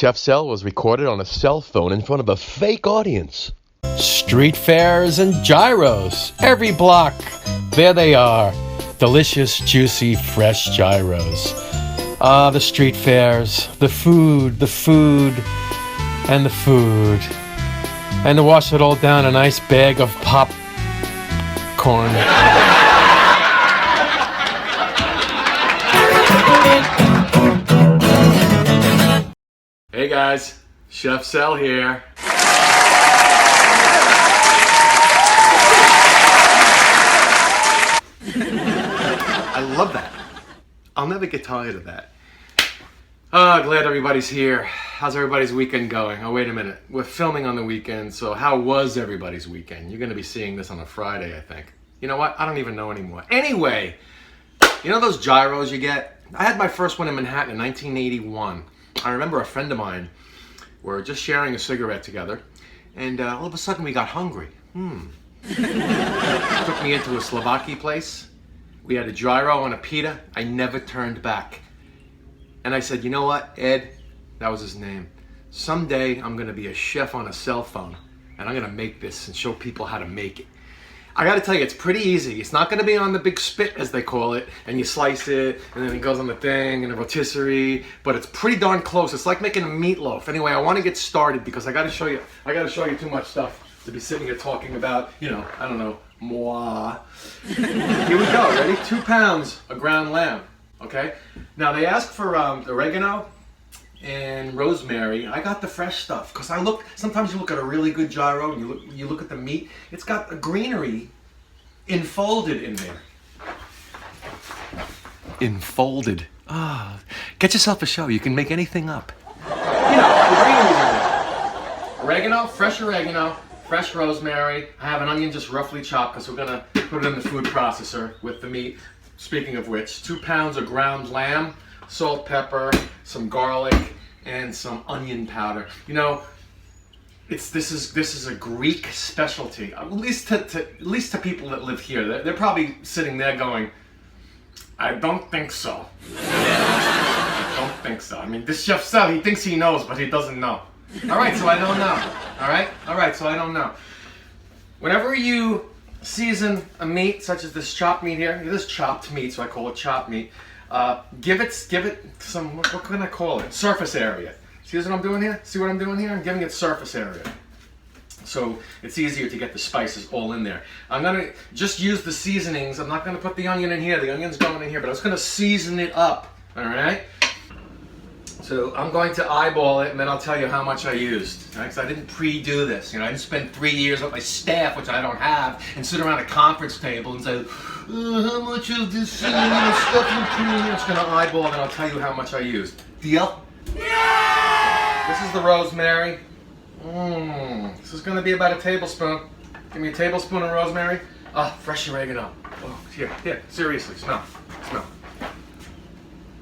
Chef Sal was recorded on a cell phone in front of a fake audience. Street fairs and gyros. Every block, there they are. Delicious, juicy, fresh gyros. Ah, the street fairs, the food, and the food. And to wash it all down, a nice bag of popcorn. Hey guys, Chef Sal here. I love that. I'll never get tired of that. Oh, glad everybody's here. How's everybody's weekend going? Oh, wait a minute. We're filming on the weekend, so how was everybody's weekend? You're going to be seeing this on a Friday, I think. You know what? I don't even know anymore. Anyway, you know those gyros you get? I had my first one in Manhattan in 1981. I remember a friend of mine, were just sharing a cigarette together, and all of a sudden we got hungry. Took me into a Slovakia place. We had a gyro and a pita. I never turned back. And I said, you know what, Ed, that was his name. Someday I'm gonna be a chef on a cell phone, and I'm gonna make this and show people how to make it. I gotta tell you, it's pretty easy. It's not gonna be on the big spit, as they call it, and you slice it, and then it goes on the thing, and a rotisserie, but it's pretty darn close. It's like making a meatloaf. Anyway, I wanna get started because I gotta show you too much stuff to be sitting here talking about, you know, I don't know, moi. Here we go, ready? 2 pounds of ground lamb, okay? Now they ask for oregano and rosemary. I got the fresh stuff because sometimes you look at a really good gyro and you look at the meat, it's got a greenery enfolded in there. Enfolded. Get yourself a show. You can make anything up. You know, the greenery's in there. Oregano, fresh rosemary. I have an onion just roughly chopped because we're gonna put it in the food processor with the meat. Speaking of which, 2 pounds of ground lamb, salt, pepper, some garlic, and some onion powder. You know, this is a Greek specialty. At least to people that live here. They're probably sitting there going, I don't think so. I don't think so. I mean, this Chef Sal, he thinks he knows, but he doesn't know. All right, so I don't know. All right, so I don't know. Whenever you season a meat such as this chopped meat here, this chopped meat, so I call it chopped meat. Give it some, what can I call it? Surface area. See what I'm doing here? See what I'm doing here? I'm giving it surface area. So it's easier to get the spices all in there. I'm gonna just use the seasonings. I'm not gonna put the onion in here. The onion's going in here, but I was gonna season it up, all right? So I'm going to eyeball it, and then I'll tell you how much I used. Right? 'Cause I didn't pre-do this. You know, I didn't spend 3 years with my staff, which I don't have, and sit around a conference table and say, how much of this stuff you put in here? I'm just going to eyeball it, and I'll tell you how much I used. Deal? Yeah! This is the rosemary. This is going to be about a tablespoon. Give me a tablespoon of rosemary. Fresh oregano. Oh, here, seriously, smell.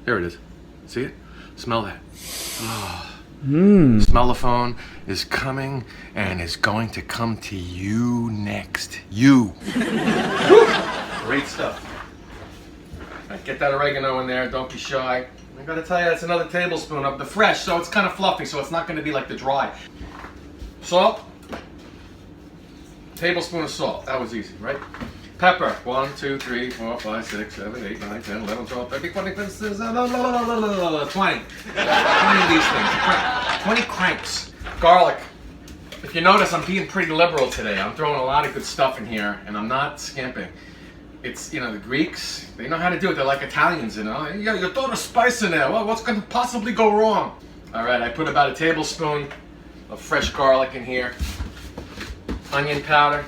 Here it is. See it? Smell that. Smellophone is coming and is going to come to you next. You. Great stuff. Right, get that oregano in there. Don't be shy. I gotta tell you, that's another tablespoon of the fresh, so it's kind of fluffy, so it's not going to be like the dry. Salt. Tablespoon of salt. That was easy, right? Pepper. 1, 2, 3, 4, 5, 6, 7, 8, 9, 10, 11, 12, 13, 14, 15, 16, 20. 20 of these things. 20 cranks. Garlic. If you notice, I'm being pretty liberal today. I'm throwing a lot of good stuff in here, and I'm not skimping. It's, you know, the Greeks, they know how to do it. They're like Italians, you know. You throw the spice in there. Well, what's going to possibly go wrong? All right, I put about a tablespoon of fresh garlic in here. Onion powder.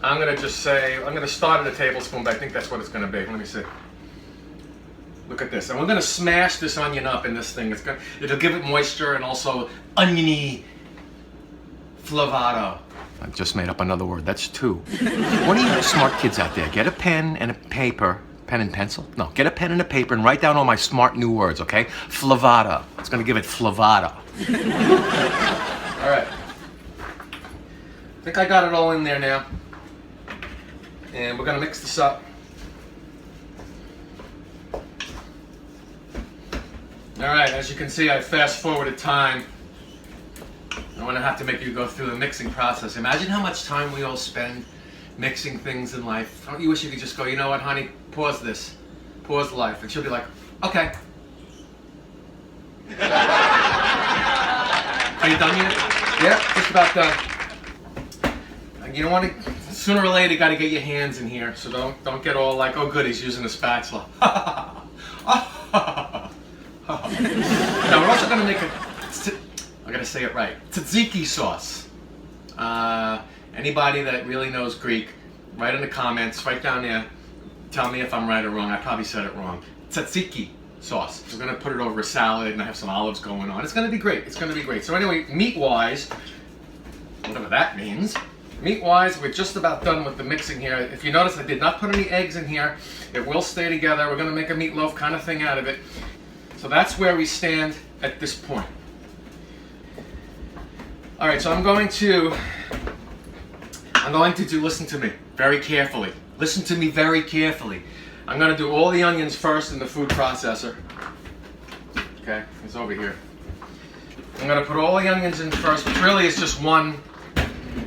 I'm going to just say, I'm going to start at a tablespoon, but I think that's what it's going to be. Let me see. Look at this. And we're going to smash this onion up in this thing. It'll give it moisture and also oniony flavato. I just made up another word. That's 2. One of you smart kids out there, get a pen and a paper. Pen and pencil? No, get a pen and a paper and write down all my smart new words, okay? Flavato. It's going to give it flavato. All right. I think I got it all in there now. And we're going to mix this up. All right, as you can see, I fast forwarded time. I'm gonna have to make you go through the mixing process. Imagine how much time we all spend mixing things in life. Don't you wish you could just go, you know what, honey, pause this. Pause life. And she'll be like, okay. Are you done yet? Yeah, just about done. You don't want to, sooner or later, you got to get your hands in here. So don't get all like, oh good, he's using a spatula. Now we're also going to make I got to say it right, Tzaziki sauce. Anybody that really knows Greek, write in the comments, right down there, tell me if I'm right or wrong. I probably said it wrong. Tzaziki sauce. So we're going to put it over a salad and I have some olives going on. It's going to be great. It's going to be great. So anyway, meat-wise, whatever that means, meat-wise, we're just about done with the mixing here. If you notice, I did not put any eggs in here. It will stay together. We're going to make a meatloaf kind of thing out of it. So that's where we stand at this point. All right, so I'm going to do, listen to me very carefully. Listen to me very carefully. I'm going to do all the onions first in the food processor. Okay, it's over here. I'm going to put all the onions in first, which really is just one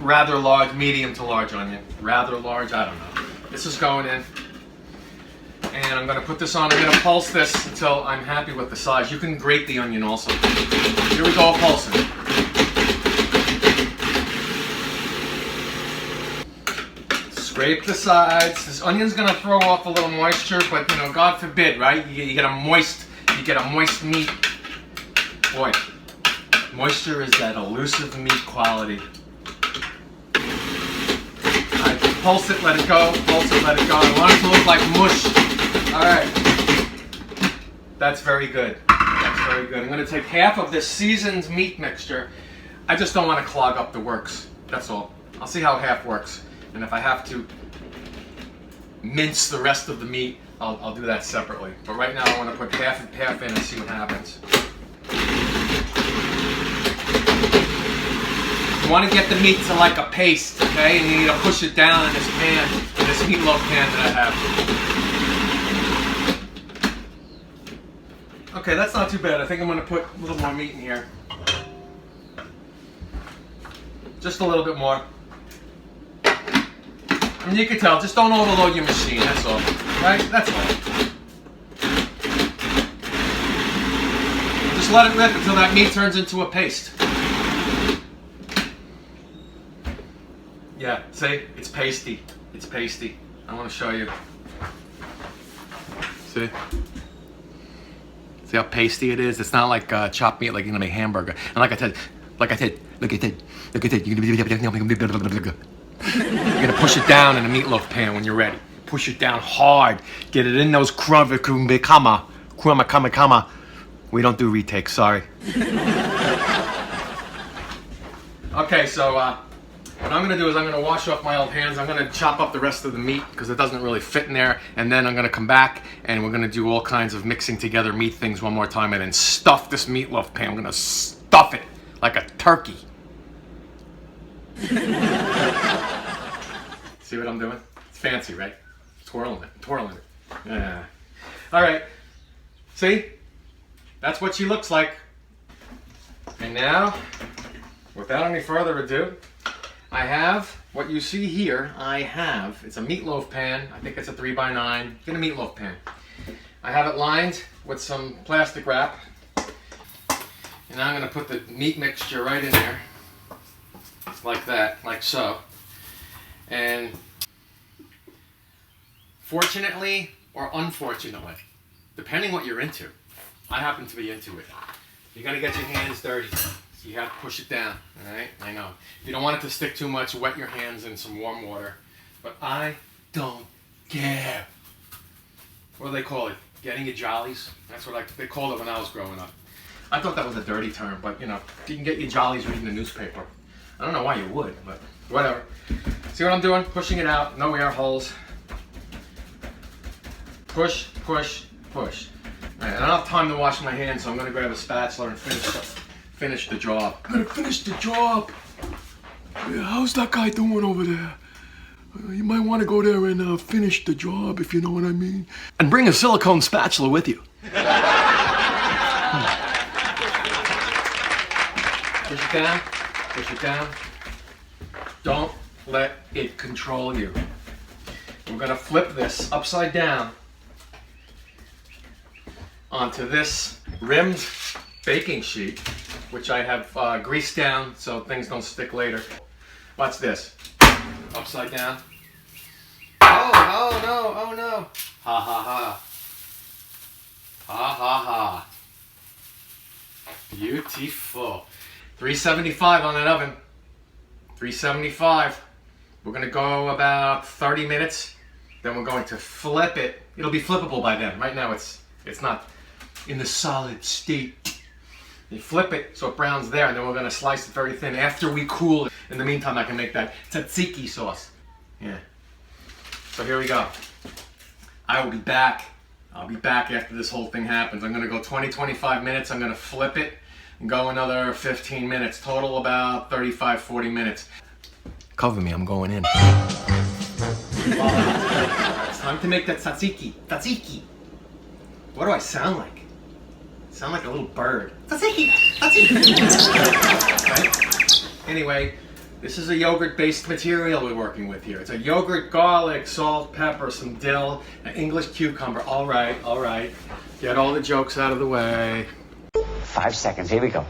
rather large, medium to large onion. Rather large, I don't know. This is going in. And I'm going to put this on. I'm going to pulse this until I'm happy with the size. You can grate the onion also. Here we go, pulsing. Scrape the sides. This onion's going to throw off a little moisture, but you know, God forbid, right? You get a moist meat. Boy, moisture is that elusive meat quality. Alright, pulse it, let it go. Pulse it, let it go. I want it to look like mush. Alright. That's very good. That's very good. I'm going to take half of this seasoned meat mixture. I just don't want to clog up the works. That's all. I'll see how half works. And if I have to mince the rest of the meat, I'll do that separately. But right now I want to put half in and see what happens. You want to get the meat to like a paste, okay? And you need to push it down in this pan, in this meatloaf pan that I have. Okay, that's not too bad. I think I'm going to put a little more meat in here. Just a little bit more. And you can tell, just don't overload your machine, that's all. Right? That's all. Just let it rip until that meat turns into a paste. Yeah, see? It's pasty. It's pasty. I want to show you. See? See how pasty it is? It's not like chopped meat like you're gonna make hamburger. And like I said, look at it. You're gonna push it down in a meatloaf pan when you're ready. Push it down hard. Get it in those crumbs. We don't do retakes, sorry. Okay, so what I'm gonna do is I'm gonna wash off my old hands. I'm gonna chop up the rest of the meat because it doesn't really fit in there. And then I'm gonna come back and we're gonna do all kinds of mixing together meat things one more time and then stuff this meatloaf pan. I'm gonna stuff it like a turkey. See what I'm doing? It's fancy, right? Twirling it. Yeah. All right. See? That's what she looks like. And now, without any further ado, I have what you see here. It's a meatloaf pan. I think it's a 3x9. It's in a meatloaf pan. I have it lined with some plastic wrap. And now I'm going to put the meat mixture right in there. Like that, like so. And fortunately or unfortunately, depending what you're into, I happen to be into it. You're gonna get your hands dirty. So you have to push it down, all right? I know. You don't want it to stick too much, wet your hands in some warm water. But I don't care. What do they call it? Getting your jollies? That's what they called it when I was growing up. I thought that was a dirty term, but you know, you can get your jollies reading the newspaper. I don't know why you would, but whatever. See what I'm doing? Pushing it out, no air holes. Push, push, push. All right, I don't have time to wash my hands, so I'm gonna grab a spatula and finish the job. I'm gonna finish the job. Yeah, how's that guy doing over there? You might want to go there and finish the job, if you know what I mean. And bring a silicone spatula with you. Push it down, push it down. Don't let it control you. We're gonna flip this upside down onto this rimmed baking sheet, which I have greased down so things don't stick later. Watch this. Upside down. Oh no, oh no. Ha ha ha. Ha ha ha. Beautiful. 375 on that oven. 375. We're gonna go about 30 minutes. Then we're going to flip it. It'll be flippable by then. Right now it's not in the solid state. You flip it so it browns there, and then we're gonna slice it very thin after we cool it. In the meantime, I can make that tzatziki sauce. Yeah. So here we go. I will be back. I'll be back after this whole thing happens. I'm gonna go 20-25 minutes. I'm gonna flip it and go another 15 minutes. Total about 35-40 minutes. Cover me, I'm going in. It's time to make that tzatziki. Tzatziki. What do I sound like? I sound like a little bird. Tzatziki. Tzatziki. Right? Anyway, this is a yogurt-based material we're working with here. It's a yogurt, garlic, salt, pepper, some dill, an English cucumber. All right, all right. Get all the jokes out of the way. 5 seconds. Here we go.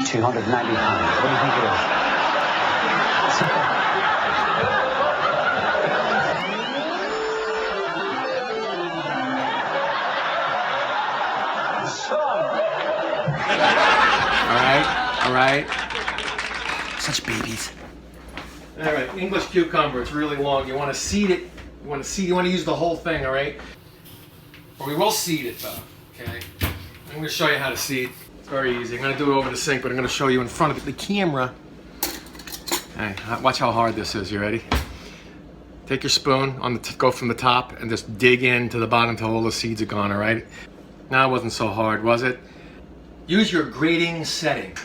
290 pounds. What do you think it is? All right. Such babies. All right, English cucumber. It's really long. You want to seed it. You want to use the whole thing. All right. But we will seed it though. Okay. I'm going to show you how to seed. It's very easy. I'm going to do it over the sink, but I'm going to show you in front of the camera. Hey, watch how hard this is. You ready? Take your spoon go from the top and just dig into the bottom until all the seeds are gone. All right. Now it wasn't so hard, was it? Use your grating setting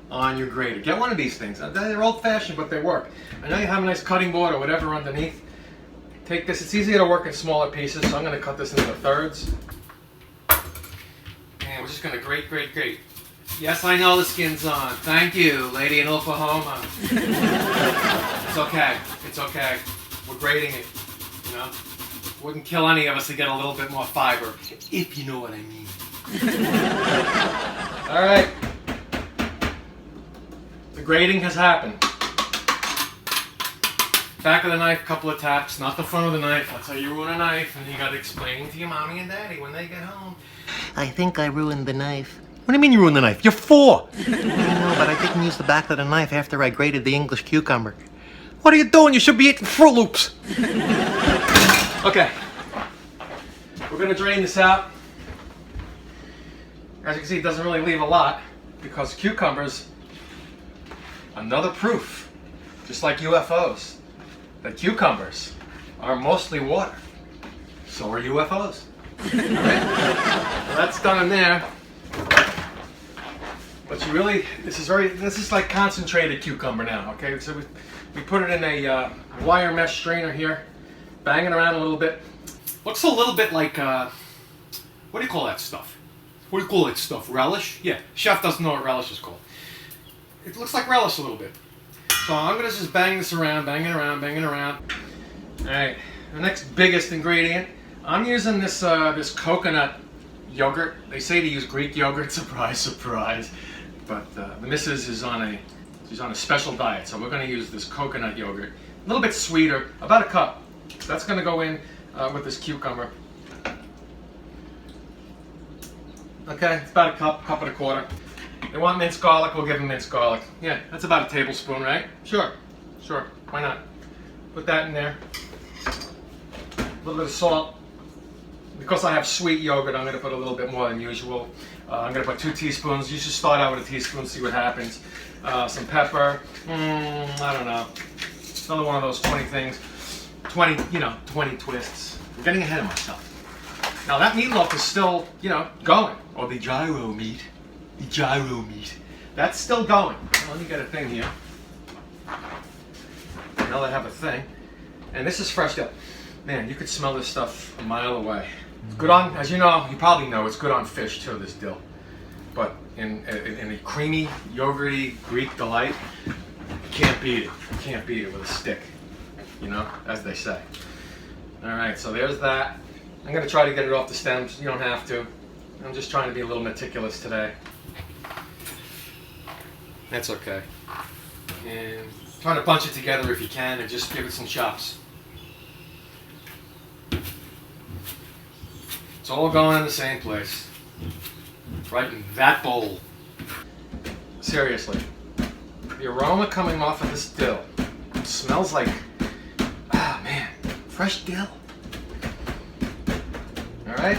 on your grater. Get one of these things. They're old-fashioned, but they work. I know you have a nice cutting board or whatever underneath. Take this. It's easier to work in smaller pieces, so I'm going to cut this into thirds. And we're just going to grate. Yes, I know the skin's on. Thank you, lady in Oklahoma. It's okay. It's okay. We're grating it. You know, wouldn't kill any of us to get a little bit more fiber, if you know what I mean. All right. The grating has happened. Back of the knife, couple of taps, not the front of the knife. That's how you ruin a knife, and you got to explain to your mommy and daddy when they get home. I think I ruined the knife. What do you mean you ruined the knife? You're 4. I know, but I didn't use the back of the knife after I grated the English cucumber. What are you doing? You should be eating Fruit Loops. Okay. We're going to drain this out. As you can see, it doesn't really leave a lot because cucumbers, another proof, just like UFOs, that cucumbers are mostly water. So are UFOs. Alright? Well, that's done in there. But you really, this is like concentrated cucumber now, okay? So we put it in a wire mesh strainer here, bang it around a little bit. Looks a little bit like, what do you call that stuff? What do you call that stuff? Relish? Yeah, chef doesn't know what relish is called. It looks like relish a little bit. So I'm gonna just bang this around, bang it around. All right, the next biggest ingredient. I'm using this this coconut yogurt. They say to use Greek yogurt. Surprise, surprise. But the missus is on a special diet, so we're gonna use this coconut yogurt. A little bit sweeter, about a cup. So that's gonna go in with this cucumber. Okay, it's about a cup and a quarter. They want minced garlic, we'll give them minced garlic. Yeah, that's about a tablespoon, right? Sure, why not? Put that in there. A little bit of salt. Because I have sweet yogurt, I'm going to put a little bit more than usual. I'm going to put 2 teaspoons. You should start out with a teaspoon, see what happens. Some pepper. I don't know. Another one of those 20 things. 20 twists. I'm getting ahead of myself. Now that meatloaf is still, going. Or the gyro meat. The gyro meat. That's still going. Well, let me get a thing here. Now I have a thing. And this is fresh up. Man, you could smell this stuff a mile away. It's good on, as you know, you probably know, it's good on fish too, this dill. But in a creamy, yogurty Greek delight, you can't beat it. You can't beat it with a stick, you know, as they say. All right, so there's that. I'm gonna try to get it off the stems. You don't have to. I'm just trying to be a little meticulous today. That's okay. And trying to bunch it together if you can and just give it some chops. It's all going in the same place. Right in that bowl. Seriously. The aroma coming off of this dill smells like, man, fresh dill. Alright?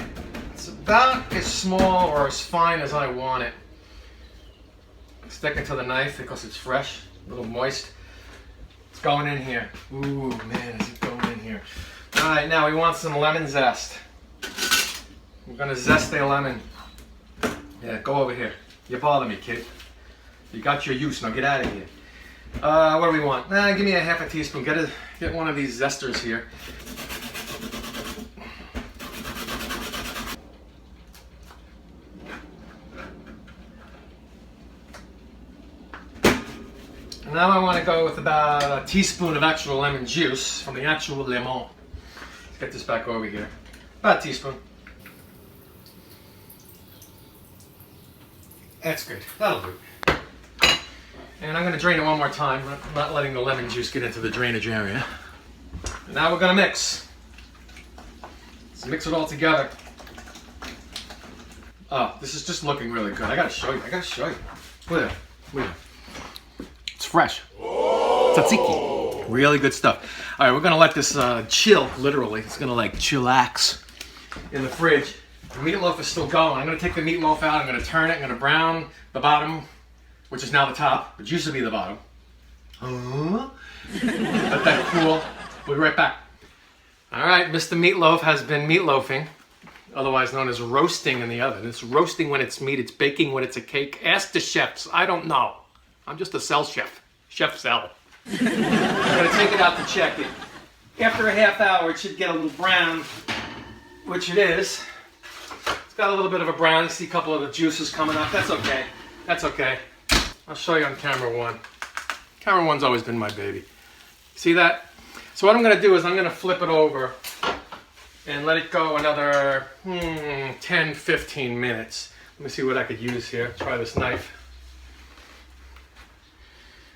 It's about as small or as fine as I want it. Sticking to the knife because it's fresh, a little moist. It's going in here. Ooh, man, is it going in here. Alright, now we want some lemon zest. We're gonna zest a lemon. Yeah, go over here. You bother me, kid. You got your use, now get out of here. What do we want? Give me a half a teaspoon. Get one of these zesters here. Now I want to go with about a teaspoon of actual lemon juice from the actual lemon. Let's get this back over here. About a teaspoon. That's good. That'll do. And I'm going to drain it one more time, not letting the lemon juice get into the drainage area. And now we're going to mix. Let's mix it all together. Oh, this is just looking really good. I got to show you. Look at it. It's fresh. Tzatziki. Really good stuff. All right, we're going to let this chill, literally. It's going to like chillax in the fridge. The meatloaf is still going. I'm going to take the meatloaf out. I'm going to turn it. I'm going to brown the bottom, which is now the top, which used to be the bottom. Let that cool. We'll be right back. All right, Mr. Meatloaf has been meatloafing, otherwise known as roasting in the oven. It's roasting when it's meat. It's baking when it's a cake. Ask the chefs. I don't know. I'm just a cell chef. Chef Cell. I'm going to take it out to check it. After a half hour, it should get a little brown, which it is. It's got a little bit of a brown. You see a couple of the juices coming up. That's okay. That's okay. I'll show you on camera one. Camera one's always been my baby. See that? So what I'm going to do is I'm going to flip it over and let it go another 10, 15 minutes. Let me see what I could use here. Try this knife.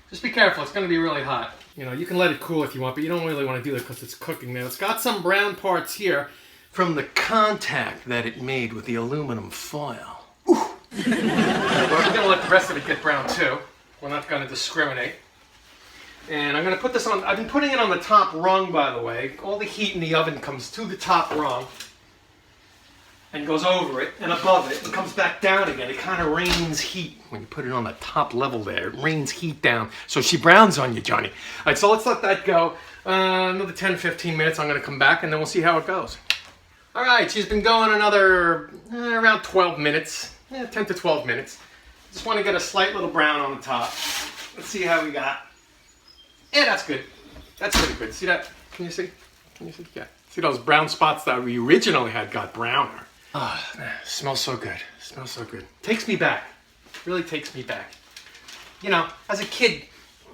Just be careful. It's going to be really hot. You know, you can let it cool if you want, but you don't really want to do that because it's cooking now. It's got some brown parts here from the contact that it made with the aluminum foil. Ooh. But we're going to let the rest of it get brown too. We're not going to discriminate. And I'm going to put this on, I've been putting it on the top rung, by the way. All the heat in the oven comes to the top rung and goes over it and above it and comes back down again. It kind of rains heat when you put it on the top level there. It rains heat down. So she browns on you, Johnny. All right, so let's let that go. Another 10, 15 minutes. I'm going to come back and then we'll see how it goes. All right, she's been going another around 12 minutes. 10 to 12 minutes. Just want to get a slight little brown on the top. Let's see how we got. Yeah, that's good. That's pretty good. See that? Can you see? Can you see? Yeah. See those brown spots that we originally had got browner. Oh, smells so good. Smells so good. Takes me back. Really takes me back. You know, as a kid,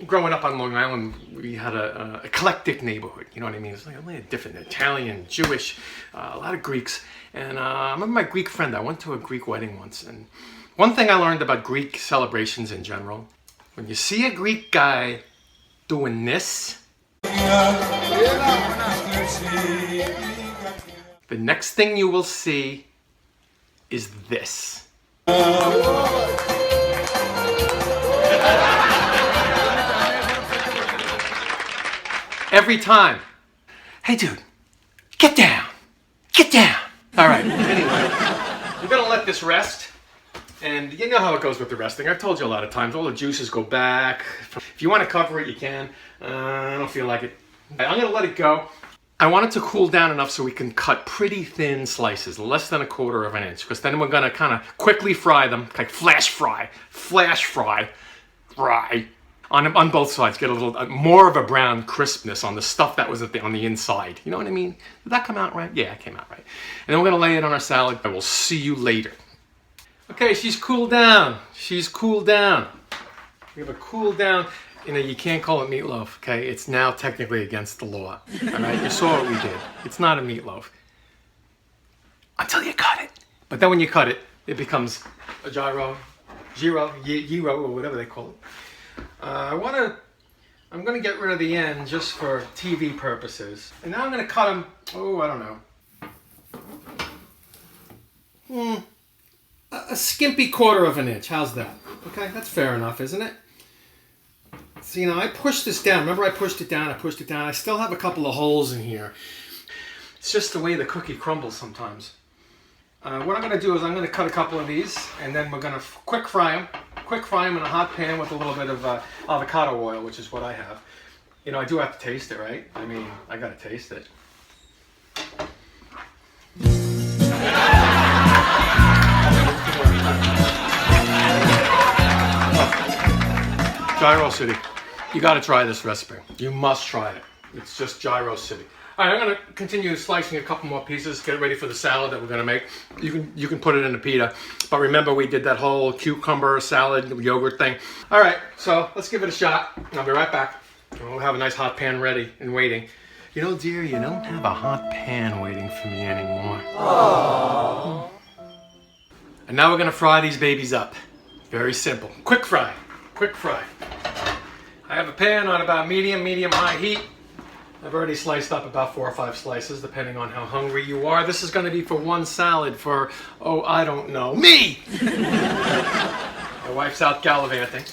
growing up on Long Island, we had a eclectic neighborhood. You know what I mean? It's like a different Italian, Jewish, a lot of Greeks. And I remember my Greek friend. I went to a Greek wedding once, and one thing I learned about Greek celebrations in general: when you see a Greek guy doing this, the next thing you will see is this. Every time. Hey dude, get down. Get down. All right, anyway, we're gonna let this rest. And you know how it goes with the resting. I've told you a lot of times, all the juices go back. If you want to cover it, you can. I don't feel like it. I'm going to let it go. I want it to cool down enough so we can cut pretty thin slices, less than 1/4 of an inch. Because then we're going to kind of quickly fry them, like fry on both sides. Get a little more of a brown crispness on the stuff that was on the inside. You know what I mean? Did that come out right? Yeah, it came out right. And then we're gonna lay it on our salad. I will see you later. Okay, she's cooled down. She's cooled down. We have a cool down. You know, you can't call it meatloaf, okay? It's now technically against the law. All right, you saw what we did. It's not a meatloaf. Until you cut it. But then when you cut it, it becomes a gyro, or whatever they call it. I'm gonna get rid of the end just for TV purposes. And now I'm gonna cut them, I don't know. A skimpy 1/4 of an inch, how's that? Okay, that's fair enough, isn't it? So, you know, I pushed this down. Remember I pushed it down. I still have a couple of holes in here. It's just the way the cookie crumbles sometimes. What I'm going to do is I'm going to cut a couple of these, and then we're going to quick fry them. Quick fry them in a hot pan with a little bit of avocado oil, which is what I have. You know, I do have to taste it, right? I mean, I got to taste it. Gyro City. You got to try this recipe. You must try it. It's just Gyro City. All right, I'm going to continue slicing a couple more pieces, get it ready for the salad that we're going to make. You can put it in a pita, but remember we did that whole cucumber salad yogurt thing. All right, so let's give it a shot. I'll be right back. We'll have a nice hot pan ready and waiting. You know, dear, you don't have a hot pan waiting for me anymore. Aww. And now we're going to fry these babies up. Very simple. Quick fry. Quick fry. I have a pan on about medium-high heat. I've already sliced up about 4 or 5 slices, depending on how hungry you are. This is going to be for one salad for, I don't know, me! My wife's out gallivanting.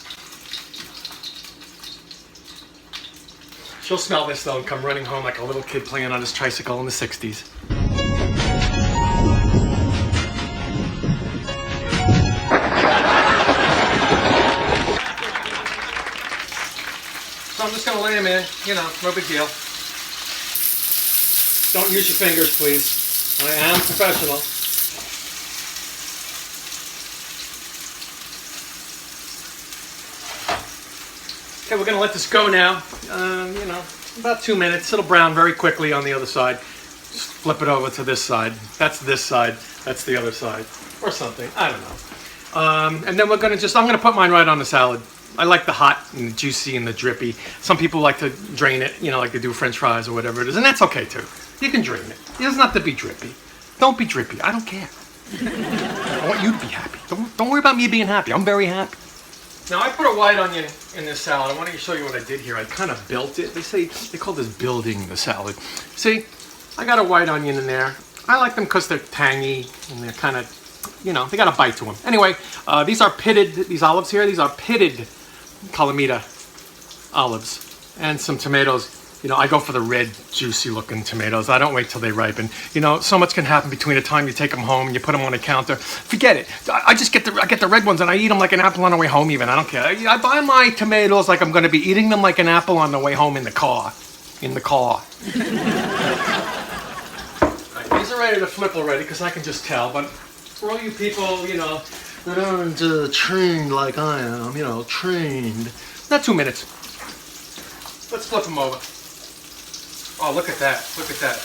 She'll smell this though and come running home like a little kid playing on his tricycle in the 60s. So I'm just going to lay them in, you know, no big deal. Don't use your fingers, please. I am professional. Okay, we're going to let this go now. You know, about 2 minutes. It'll brown very quickly on the other side. Just flip it over to this side. That's this side. That's the other side. Or something. I don't know. And then we're going to I'm going to put mine right on the salad. I like the hot and the juicy and the drippy. Some people like to drain it, you know, like they do French fries or whatever it is. And that's okay too. You can drain it. It doesn't have to be drippy. Don't be drippy. I don't care. I want you to be happy. Don't worry about me being happy. I'm very happy. Now I put a white onion in this salad. I want to show you what I did here. I kind of built it. They call this building the salad. See, I got a white onion in there. I like them because they're tangy and they're kind of, you know, they got a bite to them. Anyway, these are pitted, these olives here, these are pitted Calamita olives and some tomatoes. You know, I go for the red, juicy looking tomatoes. I don't wait till they ripen. You know, so much can happen between the time you take them home and you put them on the counter. Forget it. I get the red ones and I eat them like an apple on the way home even. I don't care. I buy my tomatoes like I'm going to be eating them like an apple on the way home in the car. In the car. Right, these are ready to flip already because I can just tell. But for all you people, you know, that aren't trained like I am, you know, trained. Not 2 minutes. Let's flip them over. Oh, look at that. Look at that.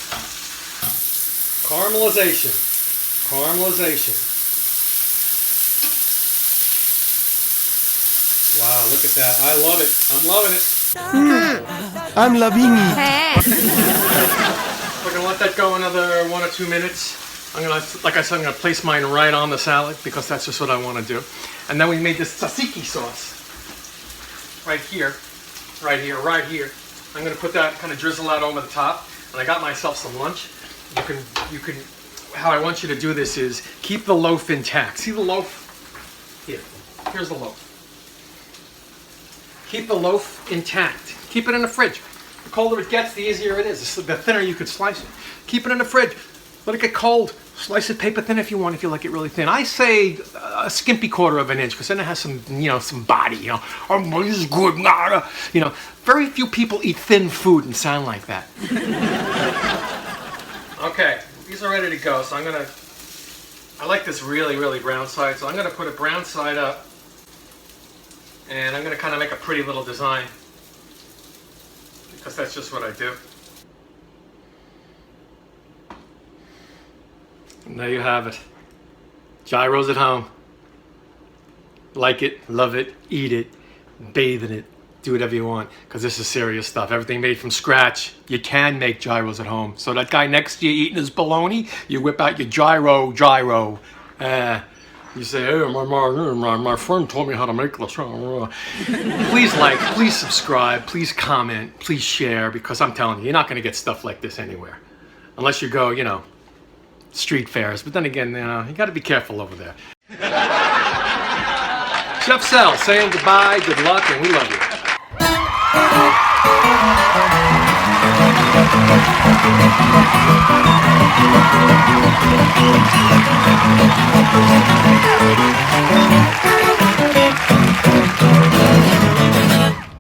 Caramelization. Caramelization. Wow, look at that. I love it. I'm loving it. I'm loving it. We're going to let that go another 1 or 2 minutes. I'm going to, like I said, I'm going to place mine right on the salad because that's just what I want to do. And then we made this Tzaziki sauce. Right here. Right here. Right here. I'm going to put that, kind of drizzle that over the top, and I got myself some lunch. You can, how I want you to do this is keep the loaf intact. See the loaf? Here, here's the loaf. Keep the loaf intact. Keep it in the fridge. The colder it gets, the easier it is. The thinner you could slice it. Keep it in the fridge. Let it get cold. Slice it paper thin if you want, if you like it really thin. I say a skimpy 1/4 of an inch, because then it has some, you know, some body, you know. Oh, this is good, you know. Very few people eat thin food and sound like that. Okay, these are ready to go, so I like this really, really brown side, so I'm gonna put a brown side up. And I'm gonna kind of make a pretty little design because that's just what I do. And there you have it. Gyros at home. Like it, love it, eat it, bathe in it, do whatever you want, because this is serious stuff. Everything made from scratch. You can make gyros at home. So that guy next to you eating his bologna, you whip out your gyro. You say, hey, my friend told me how to make this. Please like, please subscribe, please comment, please share, because I'm telling you, you're not going to get stuff like this anywhere. Unless you go, you know, street fairs. But then again, you know, you got to be careful over there. Chef Sel saying goodbye, good luck, and we love you.